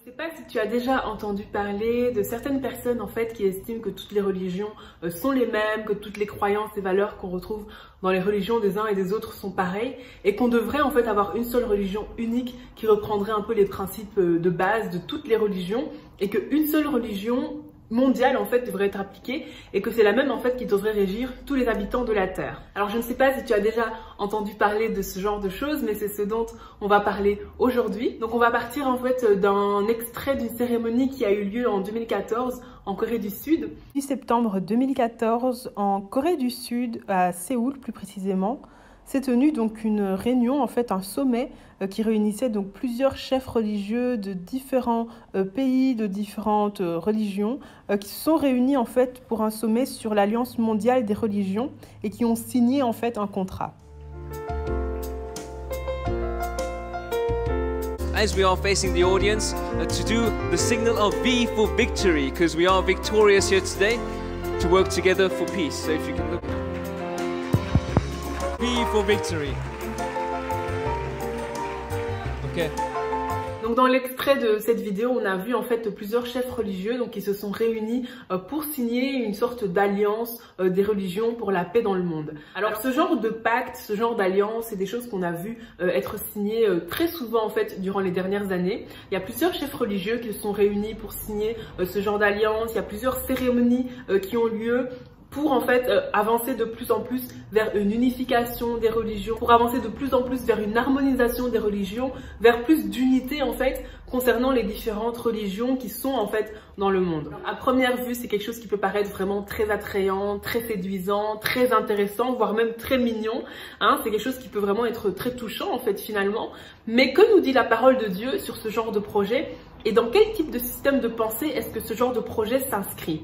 Je ne sais pas si tu as déjà entendu parler de certaines personnes en fait qui estiment que toutes les religions sont les mêmes, que toutes les croyances et valeurs qu'on retrouve dans les religions des uns et des autres sont pareilles et qu'on devrait en fait avoir une seule religion unique qui reprendrait un peu les principes de base de toutes les religions et qu'une seule religion mondiale en fait devrait être appliquée et que c'est la même en fait qui devrait régir tous les habitants de la Terre. Alors je ne sais pas si tu as déjà entendu parler de ce genre de choses, mais c'est ce dont on va parler aujourd'hui. Donc on va partir en fait d'un extrait d'une cérémonie qui a eu lieu en 2014 en Corée du Sud. 10 septembre 2014 en Corée du Sud, à Séoul plus précisément, s'est tenue donc une réunion, en fait un sommet qui réunissait donc plusieurs chefs religieux de différents pays, de différentes religions, qui se sont réunis en fait pour un sommet sur l'Alliance mondiale des religions et qui ont signé en fait un contrat. As we are facing the audience to do the signal of V for victory, because we are victorious here today to work together for peace. So if you can look. V for victory. Okay. Donc dans l'extrait de cette vidéo, on a vu en fait plusieurs chefs religieux donc, qui se sont réunis pour signer une sorte d'alliance des religions pour la paix dans le monde. Alors ce genre de pacte, ce genre d'alliance, c'est des choses qu'on a vu être signées très souvent en fait durant les dernières années. Il y a plusieurs chefs religieux qui se sont réunis pour signer ce genre d'alliance. Il y a plusieurs cérémonies qui ont lieu pour en fait avancer de plus en plus vers une unification des religions, pour avancer de plus en plus vers une harmonisation des religions, vers plus d'unité en fait concernant les différentes religions qui sont en fait dans le monde. À première vue, c'est quelque chose qui peut paraître vraiment très attrayant, très séduisant, très intéressant, voire même très mignon. C'est quelque chose qui peut vraiment être très touchant en fait finalement. Mais que nous dit la parole de Dieu sur ce genre de projet et dans quel type de système de pensée est-ce que ce genre de projet s'inscrit ?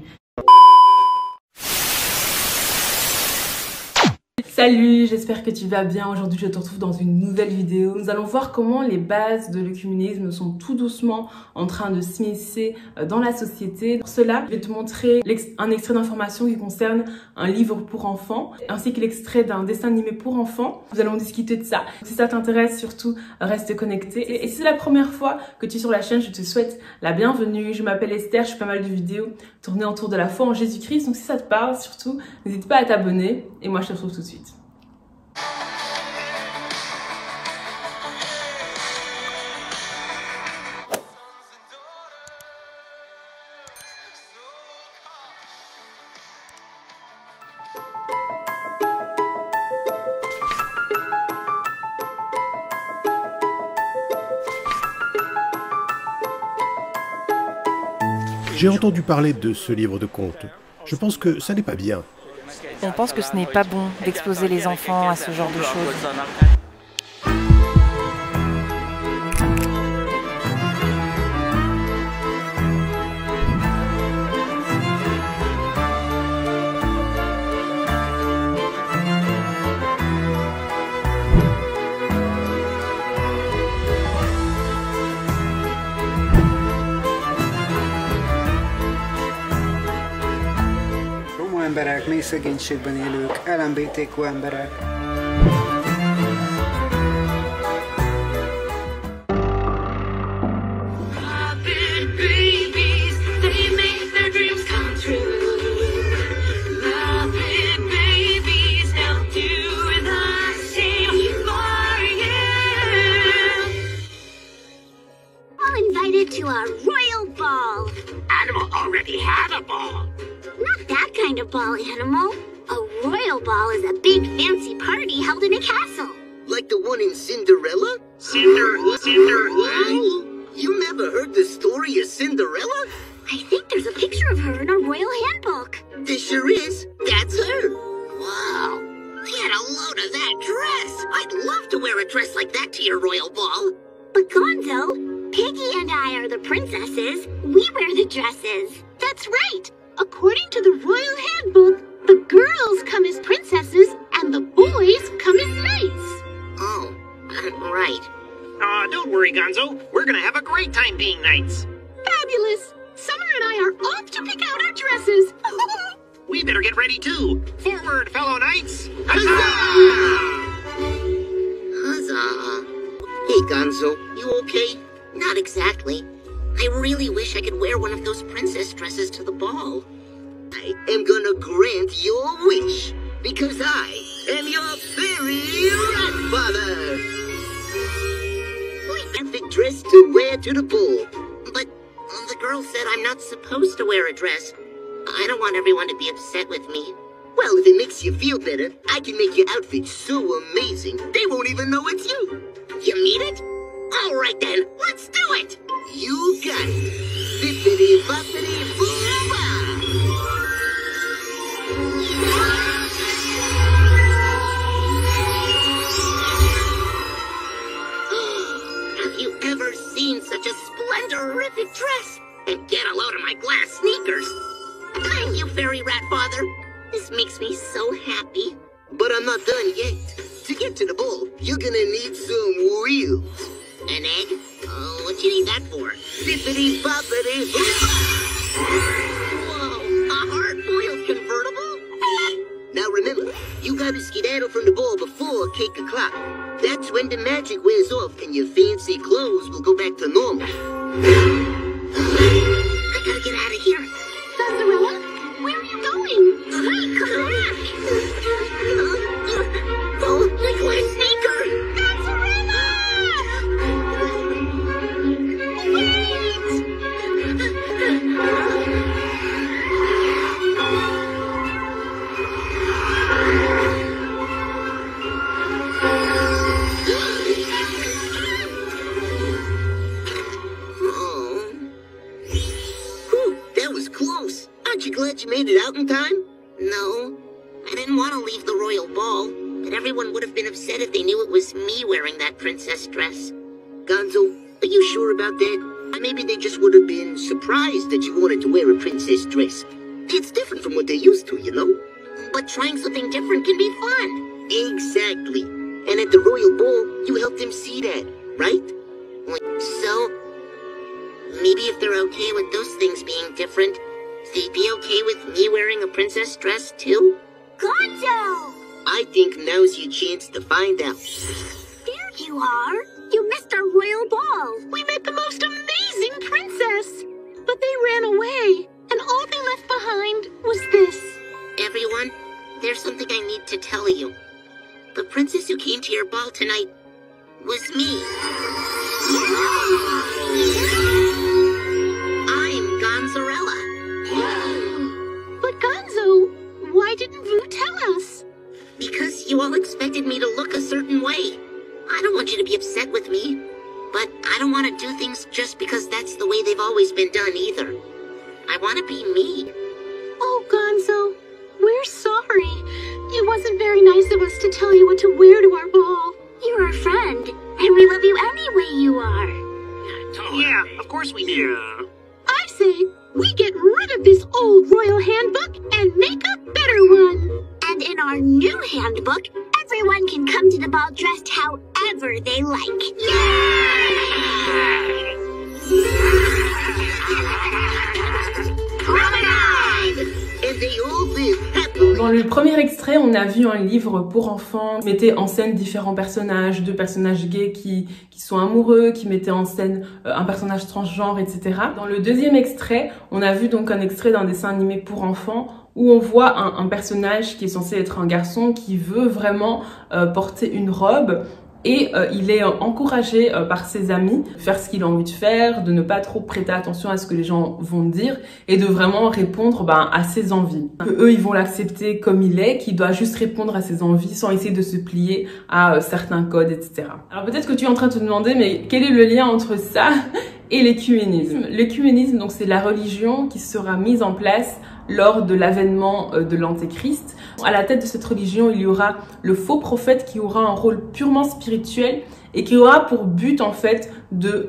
Salut, j'espère que tu vas bien. Aujourd'hui, je te retrouve dans une nouvelle vidéo. Nous allons voir comment les bases de l'œcuménisme sont tout doucement en train de s'immiscer dans la société. Pour cela, je vais te montrer un extrait d'information qui concerne un livre pour enfants, ainsi que l'extrait d'un dessin animé pour enfants. Nous allons discuter de ça. Si ça t'intéresse, surtout, reste connecté. Et si c'est la première fois que tu es sur la chaîne, je te souhaite la bienvenue. Je m'appelle Esther, je fais pas mal de vidéos tournées autour de la foi en Jésus-Christ. Donc si ça te parle, surtout, n'hésite pas à t'abonner. Et moi, je te retrouve tout de suite. J'ai entendu parler de ce livre de contes. Je pense que ça n'est pas bien. On pense que ce n'est pas bon d'exposer les enfants à ce genre de choses. Emberek, mély szegénységben élők, LMBTQ emberek. To a royal ball. Animal already had a ball. Not that kind of ball, Animal. A royal ball is a big fancy party held in a castle. Like the one in Cinderella? Cinderella? You never heard the story of Cinderella? I think there's a picture of her in our royal handbook. There sure is. That's her. Wow. Get a load of that dress. I'd love to wear a dress like that to your royal ball. But Gonzo, Piggy and I are the princesses. We wear the dresses. That's right. According to the royal handbook, the girls come as princesses and the boys come as knights. Oh, right. Don't worry, Gonzo. We're gonna have a great time being knights. Fabulous. Summer and I are off to pick out our dresses. We better get ready too. Forward, fellow knights. Huzzah! Huzzah! Hey, Gonzo, you okay? Not exactly. I really wish I could wear one of those princess dresses to the ball. I am gonna grant your wish, because I am your fairy grandfather. Perfect dress to wear to the ball. But the girl said I'm not supposed to wear a dress. I don't want everyone to be upset with me. Well, if it makes you feel better, I can make your outfit so amazing, they won't even know it's you. You mean it? All right then, let's do it! You got it. Bippity boppity boo-ba! Have you ever seen such a splendorific dress? And get a load of my glass sneakers. Thank you, Fairy Rat Father. This makes me so happy. But I'm not done yet. To get to the ball, you're gonna need some wheels. An egg? Oh, what you need that for? Bippity boppity Whoa, a hard-boiled convertible? Now remember, you gotta skedaddle from the ball before cake o'clock. That's when the magic wears off and your fancy clothes will go back to normal. I gotta get out of here. Gonzarella, where are you going? Hey, come back! Oh, my glass sneaker! Gonzarella! Aren't you glad you made it out in time? No. I didn't want to leave the royal ball, but everyone would have been upset if they knew it was me wearing that princess dress. Gonzo, are you sure about that? Maybe they just would have been surprised that you wanted to wear a princess dress. It's different from what they're used to, you know? But trying something different can be fun. Exactly. And at the royal ball, you helped them see that, right? So, maybe if they're okay with those things being different, they'd be okay with me wearing a princess dress too? Gonzo! I think now's your chance to find out. There you are. You missed our royal ball. We met the most amazing princess. But they ran away, and all they left behind was this. Everyone, there's something I need to tell you. The princess who came to your ball tonight was me. I'm Gonzarella. But Gonzo, why didn't you tell us? Because you all expected me to look a certain way. I don't want you to be upset with me, but I don't want to do things just because that's the way they've always been done either. I want to be me. Oh, Gonzo, we're sorry. It wasn't very nice of us to tell you what to wear to our ball. You're our friend, and we love you any way you are. Yeah, of course we do. I say we get rid of this old royal handbook and make a better one. And in our new handbook, everyone can come to the ball dressed however they like. Promenade! And they all live happily. Dans le premier extrait, on a vu un livre pour enfants qui mettait en scène différents personnages, deux personnages gays qui sont amoureux, qui mettaient en scène un personnage transgenre, etc. Dans le deuxième extrait, on a vu donc un extrait d'un dessin animé pour enfants où on voit un personnage qui est censé être un garçon qui veut vraiment porter une robe. Et il est encouragé par ses amis de faire ce qu'il a envie de faire, de ne pas trop prêter attention à ce que les gens vont dire et de vraiment répondre à ses envies. Eux, ils vont l'accepter comme il est, qu'il doit juste répondre à ses envies sans essayer de se plier à certains codes, etc. Alors peut-être que tu es en train de te demander, mais quel est le lien entre ça et l'écuménisme? L'écuménisme, donc c'est la religion qui sera mise en place lors de l'avènement de l'Antéchrist. À la tête de cette religion, il y aura le faux prophète qui aura un rôle purement spirituel et qui aura pour but en fait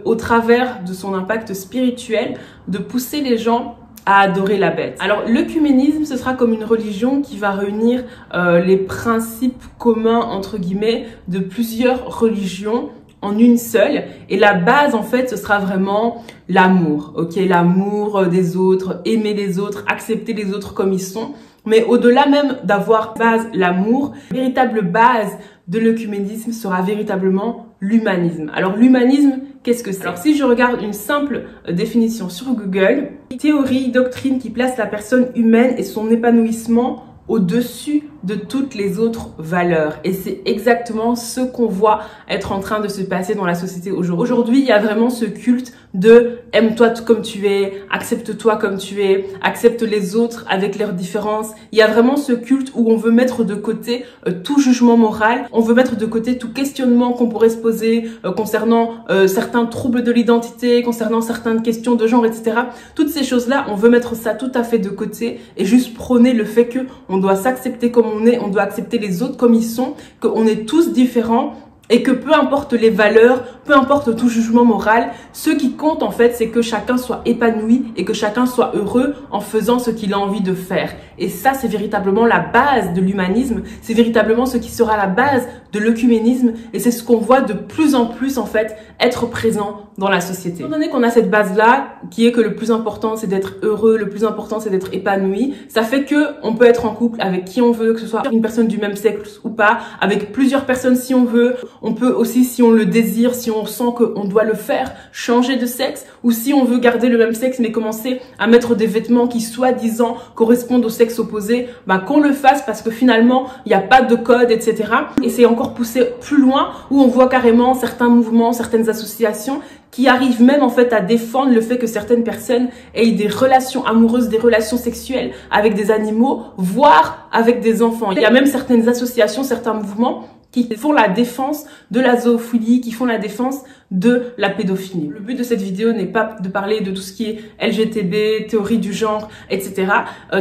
au travers de son impact spirituel, de pousser les gens à adorer la bête. Alors l'œcuménisme, ce sera comme une religion qui va réunir les principes communs entre guillemets de plusieurs religions en une seule, et la base en fait ce sera vraiment l'amour, ok, l'amour des autres, aimer les autres, accepter les autres comme ils sont, mais au-delà même d'avoir base l'amour, la véritable base de l'œcuménisme sera véritablement l'humanisme. Alors l'humanisme, qu'est-ce que c'est? Alors si je regarde une simple définition sur Google, théorie, doctrine qui place la personne humaine et son épanouissement au-dessus de toutes les autres valeurs. Et c'est exactement ce qu'on voit être en train de se passer dans la société aujourd'hui. Aujourd'hui, il y a vraiment ce culte de aime-toi comme tu es, accepte-toi comme tu es, accepte les autres avec leurs différences. Il y a vraiment ce culte où on veut mettre de côté tout jugement moral, on veut mettre de côté tout questionnement qu'on pourrait se poser concernant certains troubles de l'identité, concernant certaines questions de genre, etc. Toutes ces choses-là, on veut mettre ça tout à fait de côté et juste prôner le fait que on doit s'accepter comme on est, on doit accepter les autres comme ils sont, qu'on est tous différents et que peu importe les valeurs, peu importe tout jugement moral, ce qui compte en fait, c'est que chacun soit épanoui et que chacun soit heureux en faisant ce qu'il a envie de faire. Et ça, c'est véritablement la base de l'humanisme, c'est véritablement ce qui sera la base de l'œcuménisme et c'est ce qu'on voit de plus en plus en fait être présent dans la société. Étant donné qu'on a cette base-là, qui est que le plus important c'est d'être heureux, le plus important c'est d'être épanoui, ça fait que on peut être en couple avec qui on veut, que ce soit une personne du même sexe ou pas, avec plusieurs personnes si on veut. On peut aussi, si on le désire, si on sent qu'on doit le faire, changer de sexe, ou si on veut garder le même sexe mais commencer à mettre des vêtements qui soi-disant correspondent au sexe opposé, qu'on le fasse parce que finalement il n'y a pas de code, etc. Et c'est encore poussé plus loin où on voit carrément certains mouvements, certaines associations qui arrivent même en fait à défendre le fait que certaines personnes aient des relations amoureuses, des relations sexuelles avec des animaux, voire avec des enfants. Il y a même certaines associations, certains mouvements qui font la défense de la zoophilie, qui font la défense de la pédophilie. Le but de cette vidéo n'est pas de parler de tout ce qui est LGTB, théorie du genre, etc.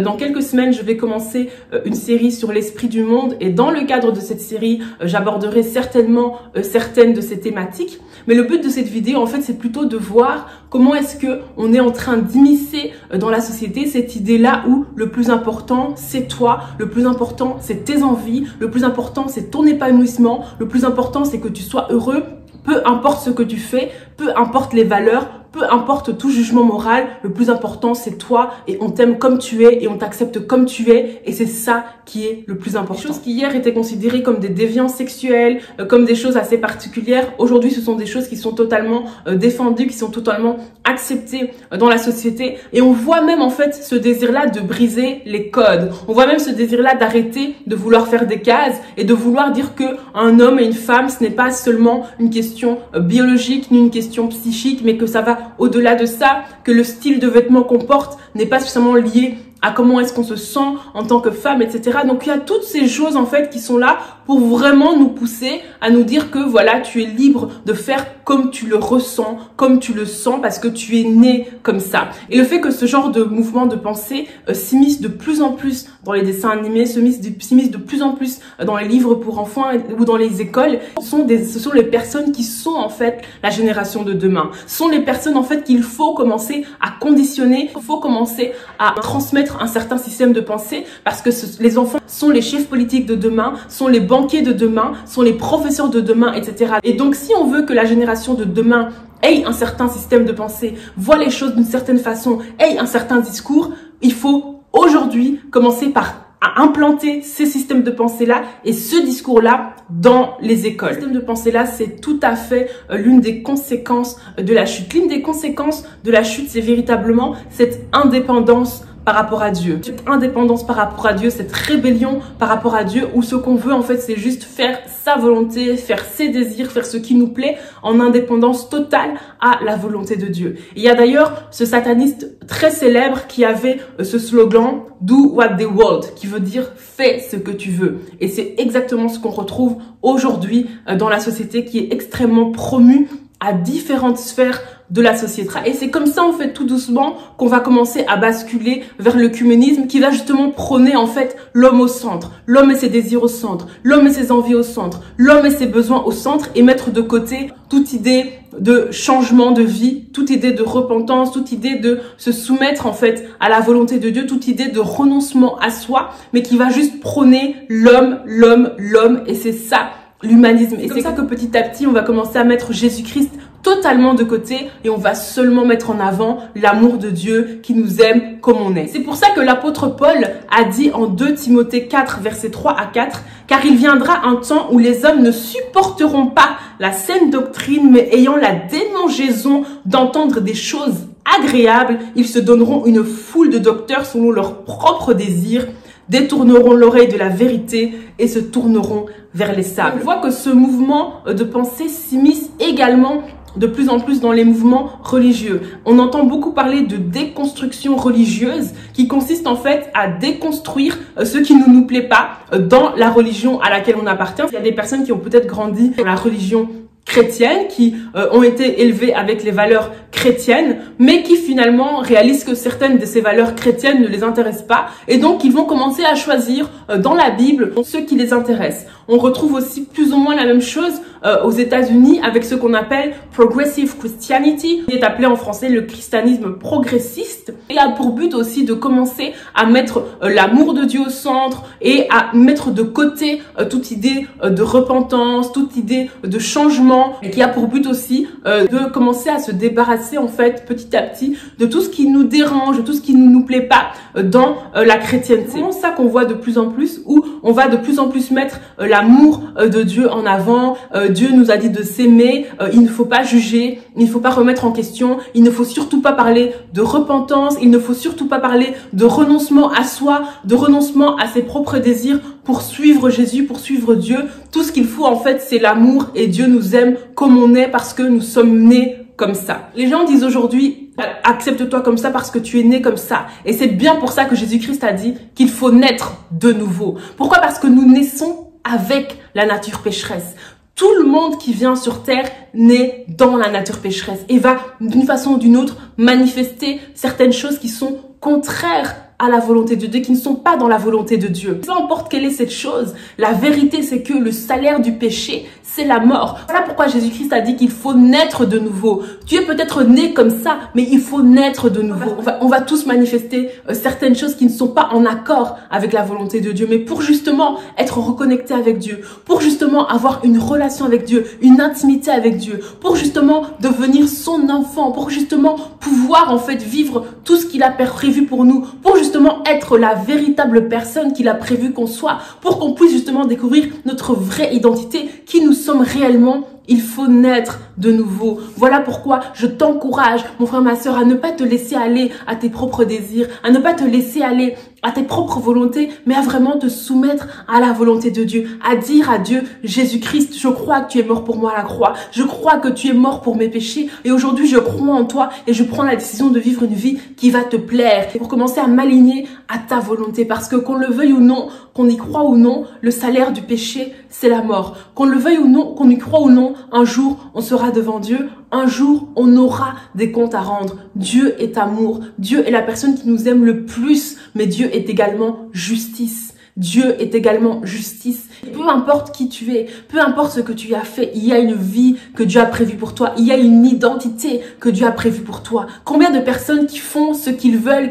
Dans quelques semaines, je vais commencer une série sur l'esprit du monde et dans le cadre de cette série, j'aborderai certainement certaines de ces thématiques. Mais le but de cette vidéo, en fait, c'est plutôt de voir comment est-ce que on est en train d'immiscer dans la société cette idée-là où le plus important, c'est toi, le plus important, c'est tes envies, le plus important, c'est ton épanouissement, le plus important, c'est que tu sois heureux, peu importe ce que tu fais, peu importe les valeurs, peu importe tout jugement moral, le plus important c'est toi et on t'aime comme tu es et on t'accepte comme tu es et c'est ça qui est le plus important. Des choses qui hier étaient considérées comme des déviances sexuelles, comme des choses assez particulières, aujourd'hui ce sont des choses qui sont totalement défendues, qui sont totalement acceptées dans la société et on voit même en fait ce désir-là de briser les codes. On voit même ce désir-là d'arrêter de vouloir faire des cases et de vouloir dire que un homme et une femme ce n'est pas seulement une question biologique ni une question psychique mais que ça va au-delà de ça, que le style de vêtements qu'on porte n'est pas seulement lié à comment est-ce qu'on se sent en tant que femme, etc. Donc il y a toutes ces choses en fait qui sont là pour vraiment nous pousser à nous dire que voilà, tu es libre de faire comme tu le ressens, comme tu le sens parce que tu es né comme ça. Et le fait que ce genre de mouvement de pensée s'immisce de plus en plus dans les dessins animés, s'immisce de plus en plus dans les livres pour enfants ou dans les écoles, ce sont les personnes qui sont en fait la génération de demain. Ce sont les personnes en fait qu'il faut commencer à conditionner, il faut commencer à transmettre un certain système de pensée parce que les enfants sont les chefs politiques de demain, sont les banquiers de demain, sont les professeurs de demain, etc. Et donc si on veut que la génération de demain ait un certain système de pensée, voit les choses d'une certaine façon, ait un certain discours, il faut aujourd'hui commencer par à implanter ces systèmes de pensée-là et ce discours-là dans les écoles. Ce système de pensée-là, c'est tout à fait l'une des conséquences de la chute. L'une des conséquences de la chute, c'est véritablement cette indépendance par rapport à Dieu. Cette indépendance par rapport à Dieu, cette rébellion par rapport à Dieu où ce qu'on veut en fait c'est juste faire sa volonté, faire ses désirs, faire ce qui nous plaît en indépendance totale à la volonté de Dieu. Il y a d'ailleurs ce sataniste très célèbre qui avait ce slogan « Do what they want » qui veut dire « fais ce que tu veux ». Et c'est exactement ce qu'on retrouve aujourd'hui dans la société qui est extrêmement promue à différentes sphères de la société. Et c'est comme ça, en fait, tout doucement, qu'on va commencer à basculer vers l'œcuménisme qui va justement prôner, en fait, l'homme au centre, l'homme et ses désirs au centre, l'homme et ses envies au centre, l'homme et ses besoins au centre et mettre de côté toute idée de changement de vie, toute idée de repentance, toute idée de se soumettre, en fait, à la volonté de Dieu, toute idée de renoncement à soi, mais qui va juste prôner l'homme, l'homme, l'homme et c'est ça l'humanisme. Et c'est comme ça que petit à petit, on va commencer à mettre Jésus-Christ totalement de côté et on va seulement mettre en avant l'amour de Dieu qui nous aime comme on est. C'est pour ça que l'apôtre Paul a dit en 2 Timothée 4, versets 3 à 4, « Car il viendra un temps où les hommes ne supporteront pas la saine doctrine, mais ayant la démangeaison d'entendre des choses agréables, ils se donneront une foule de docteurs selon leurs propres désirs, détourneront l'oreille de la vérité et se tourneront vers les sables. » On voit que ce mouvement de pensée s'immisce également de plus en plus dans les mouvements religieux. On entend beaucoup parler de déconstruction religieuse qui consiste en fait à déconstruire ce qui ne nous plaît pas dans la religion à laquelle on appartient. Il y a des personnes qui ont peut-être grandi dans la religion chrétiennes, qui ont été élevées avec les valeurs chrétiennes, mais qui finalement réalisent que certaines de ces valeurs chrétiennes ne les intéressent pas, et donc ils vont commencer à choisir dans la Bible ce qui les intéresse. On retrouve aussi plus ou moins la même chose aux États-Unis avec ce qu'on appelle Progressive Christianity, qui est appelé en français le christianisme progressiste. Il a pour but aussi de commencer à mettre l'amour de Dieu au centre et à mettre de côté toute idée de repentance, toute idée de changement, et qui a pour but aussi de commencer à se débarrasser en fait petit à petit de tout ce qui nous dérange, de tout ce qui ne nous plaît pas dans la chrétienté. C'est vraiment ça qu'on voit de plus en plus, où on va de plus en plus mettre l'amour de Dieu en avant. Dieu nous a dit de s'aimer, il ne faut pas juger, il ne faut pas remettre en question, il ne faut surtout pas parler de repentance, il ne faut surtout pas parler de renoncement à soi, de renoncement à ses propres désirs pour suivre Jésus, pour suivre Dieu. Tout ce qu'il faut en fait, c'est l'amour, et Dieu nous aime comme on est parce que nous sommes nés comme ça. Les gens disent aujourd'hui, accepte-toi comme ça parce que tu es né comme ça. Et c'est bien pour ça que Jésus-Christ a dit qu'il faut naître de nouveau. Pourquoi? Parce que nous naissons avec la nature pécheresse. Tout le monde qui vient sur terre naît dans la nature pécheresse et va d'une façon ou d'une autre manifester certaines choses qui sont contraires à la volonté de Dieu, qui ne sont pas dans la volonté de Dieu. Peu importe quelle est cette chose, la vérité c'est que le salaire du péché, c'est la mort. Voilà pourquoi Jésus-Christ a dit qu'il faut naître de nouveau. Tu es peut-être né comme ça, mais il faut naître de nouveau. On va tous manifester certaines choses qui ne sont pas en accord avec la volonté de Dieu, mais pour justement être reconnecté avec Dieu, pour justement avoir une relation avec Dieu, une intimité avec Dieu, pour justement devenir son enfant, pour justement pouvoir en fait vivre tout ce qu'il a prévu pour nous, pour justement être la véritable personne qu'il a prévu qu'on soit, pour qu'on puisse justement découvrir notre vraie identité, qui nous sommes réellement. Il faut naître de nouveau. Voilà pourquoi je t'encourage, mon frère, ma soeur, à ne pas te laisser aller à tes propres désirs, à ne pas te laisser aller à tes propres volontés, mais à vraiment te soumettre à la volonté de Dieu, à dire à Dieu, Jésus-Christ, je crois que tu es mort pour moi à la croix, je crois que tu es mort pour mes péchés, et aujourd'hui je crois en toi et je prends la décision de vivre une vie qui va te plaire, et pour commencer à m'aligner à ta volonté, parce que qu'on le veuille ou non, qu'on y croit ou non, le salaire du péché, c'est la mort. Qu'on le veuille ou non, qu'on y croit ou non, un jour on sera devant Dieu, un jour on aura des comptes à rendre. Dieu est amour, Dieu est la personne qui nous aime le plus, mais Dieu est également justice. Dieu est également justice. Peu importe qui tu es, peu importe ce que tu as fait, il y a une vie que Dieu a prévue pour toi. Il y a une identité que Dieu a prévue pour toi. Combien de personnes qui font ce qu'ils veulent,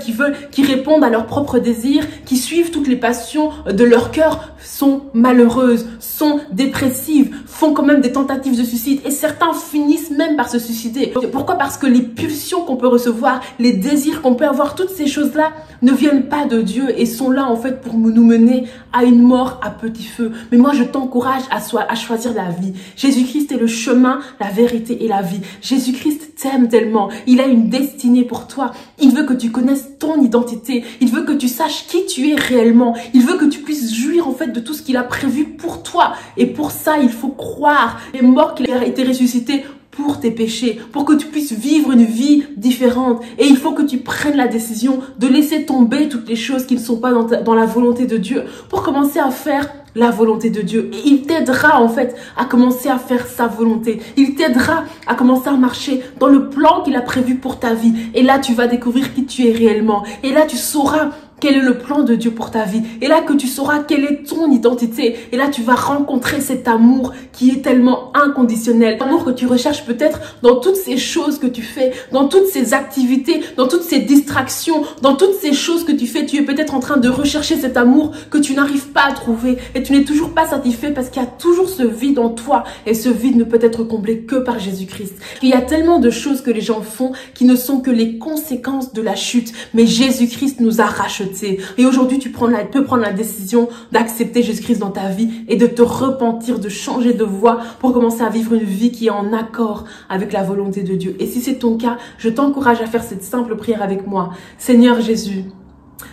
qui répondent à leurs propres désirs, qui suivent toutes les passions de leur cœur, sont malheureuses, sont dépressives, font quand même des tentatives de suicide, et certains finissent même par se suicider. Pourquoi? Parce que les pulsions qu'on peut recevoir, les désirs qu'on peut avoir, toutes ces choses-là ne viennent pas de Dieu et sont là en fait pour nous mener à une mort à petit feu. Mais moi je t'encourage à choisir la vie. Jésus-Christ est le chemin, la vérité et la vie. Jésus-Christ t'aime tellement, il a une destinée pour toi. Il veut que tu connaisses ton identité, il veut que tu saches qui tu es réellement, il veut que tu puisses jouir en fait de tout ce qu'il a prévu pour toi. Et pour ça il faut croire. Il est mort, qu'il a été ressuscité pour tes péchés, pour que tu puisses vivre une vie différente. Et il faut que tu prennes la décision de laisser tomber toutes les choses qui ne sont pas dans la volonté de Dieu, pour commencer à faire la volonté de Dieu. Et il t'aidera en fait à commencer à faire sa volonté. Il t'aidera à commencer à marcher dans le plan qu'il a prévu pour ta vie. Et là, tu vas découvrir qui tu es réellement. Et là, tu sauras quel est le plan de Dieu pour ta vie. Et là que tu sauras quelle est ton identité. Et là tu vas rencontrer cet amour qui est tellement inconditionnel. L'amour que tu recherches peut-être dans toutes ces choses que tu fais, dans toutes ces activités, dans toutes ces distractions, dans toutes ces choses que tu fais. Tu es peut-être en train de rechercher cet amour que tu n'arrives pas à trouver. Et tu n'es toujours pas satisfait parce qu'il y a toujours ce vide en toi. Et ce vide ne peut être comblé que par Jésus-Christ. Il y a tellement de choses que les gens font qui ne sont que les conséquences de la chute. Mais Jésus-Christ nous a rachetés. Et aujourd'hui, tu peux prendre la décision d'accepter Jésus-Christ dans ta vie et de te repentir, de changer de voie pour commencer à vivre une vie qui est en accord avec la volonté de Dieu. Et si c'est ton cas, je t'encourage à faire cette simple prière avec moi. Seigneur Jésus,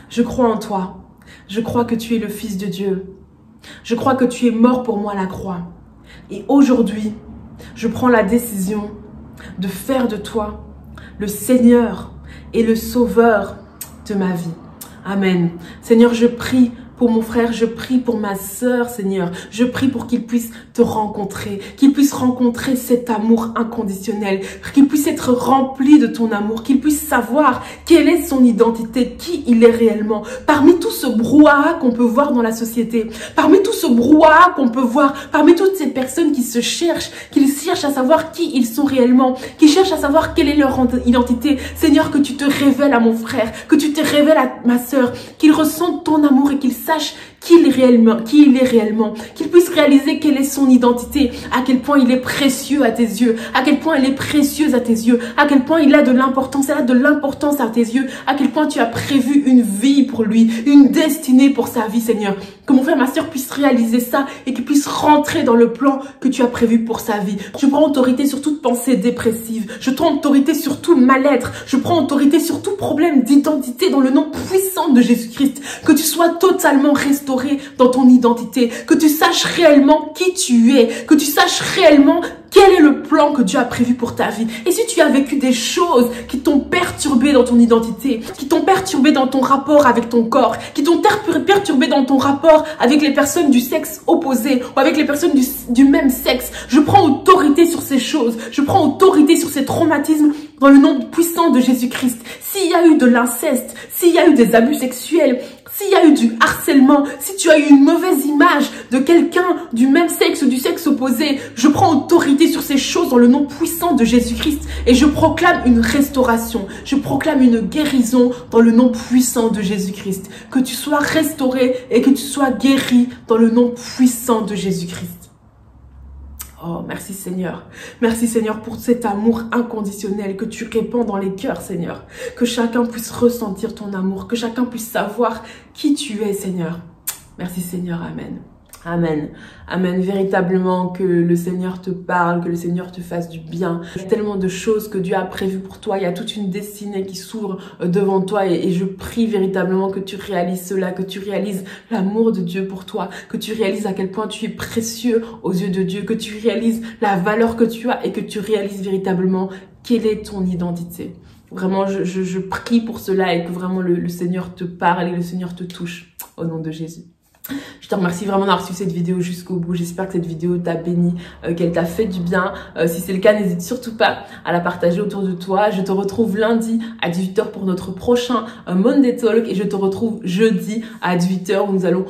je crois en toi. Je crois que tu es le Fils de Dieu. Je crois que tu es mort pour moi à la croix. Et aujourd'hui, je prends la décision de faire de toi le Seigneur et le Sauveur de ma vie. Amen. Seigneur, je prie pour mon frère, je prie pour ma sœur, Seigneur. Je prie pour qu'il puisse te rencontrer, qu'il puisse rencontrer cet amour inconditionnel, qu'il puisse être rempli de ton amour, qu'il puisse savoir quelle est son identité, qui il est réellement. Parmi tout ce brouhaha qu'on peut voir dans la société, parmi tout ce brouhaha qu'on peut voir, parmi toutes ces personnes qui se cherchent, qui cherchent à savoir qui ils sont réellement, qui cherchent à savoir quelle est leur identité. Seigneur, que tu te révèles à mon frère, que tu te révèles à ma sœur, qu'il ressente ton amour et qu'il sache qui il est réellement, qu'il puisse réaliser quelle est son identité, à quel point il est précieux à tes yeux, à quel point elle est précieuse à tes yeux, à quel point il a de l'importance, elle a de l'importance à tes yeux, à quel point tu as prévu une vie pour lui, une destinée pour sa vie, Seigneur. Que mon frère, ma soeur puisse réaliser ça et qu'il puisse rentrer dans le plan que tu as prévu pour sa vie. Je prends autorité sur toute pensée dépressive, je prends autorité sur tout mal-être, je prends autorité sur tout problème d'identité dans le nom puissant de Jésus-Christ. Que tu sois totalement restauré dans ton identité, que tu saches réellement qui tu es, que tu saches réellement quel est le plan que Dieu a prévu pour ta vie. Et si tu as vécu des choses qui t'ont perturbé dans ton identité, qui t'ont perturbé dans ton rapport avec ton corps, qui t'ont perturbé dans ton rapport avec les personnes du sexe opposé ou avec les personnes du même sexe, je prends autorité sur ces choses, je prends autorité sur ces traumatismes dans le nom puissant de Jésus-Christ. S'il y a eu de l'inceste, s'il y a eu des abus sexuels, s'il y a eu du harcèlement, si tu as eu une mauvaise image de quelqu'un du même sexe ou du sexe opposé, je prends autorité sur ces choses dans le nom puissant de Jésus-Christ et je proclame une restauration, je proclame une guérison dans le nom puissant de Jésus-Christ. Que tu sois restauré et que tu sois guéri dans le nom puissant de Jésus-Christ. Oh, merci Seigneur. Merci Seigneur pour cet amour inconditionnel que tu répands dans les cœurs, Seigneur. Que chacun puisse ressentir ton amour, que chacun puisse savoir qui tu es, Seigneur. Merci Seigneur, Amen. Amen. Amen. Véritablement que le Seigneur te parle, que le Seigneur te fasse du bien. Il y a tellement de choses que Dieu a prévues pour toi. Il y a toute une destinée qui s'ouvre devant toi et je prie véritablement que tu réalises cela, que tu réalises l'amour de Dieu pour toi, que tu réalises à quel point tu es précieux aux yeux de Dieu, que tu réalises la valeur que tu as et que tu réalises véritablement quelle est ton identité. Vraiment, je prie pour cela et que vraiment le Seigneur te parle et le Seigneur te touche au nom de Jésus. Je te remercie vraiment d'avoir suivi cette vidéo jusqu'au bout. J'espère que cette vidéo t'a béni, qu'elle t'a fait du bien. Si c'est le cas, n'hésite surtout pas à la partager autour de toi. Je te retrouve lundi à 18 h pour notre prochain Monday Talk et je te retrouve jeudi à 18 h où nous allons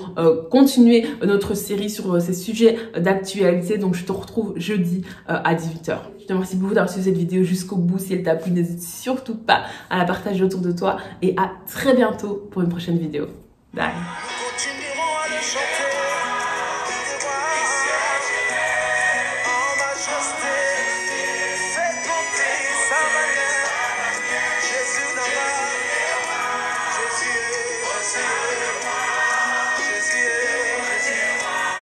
continuer notre série sur ces sujets d'actualité. Donc je te retrouve jeudi à 18 h. Je te remercie beaucoup d'avoir suivi cette vidéo jusqu'au bout. Si elle t'a plu, n'hésite surtout pas à la partager autour de toi et à très bientôt pour une prochaine vidéo. Bye.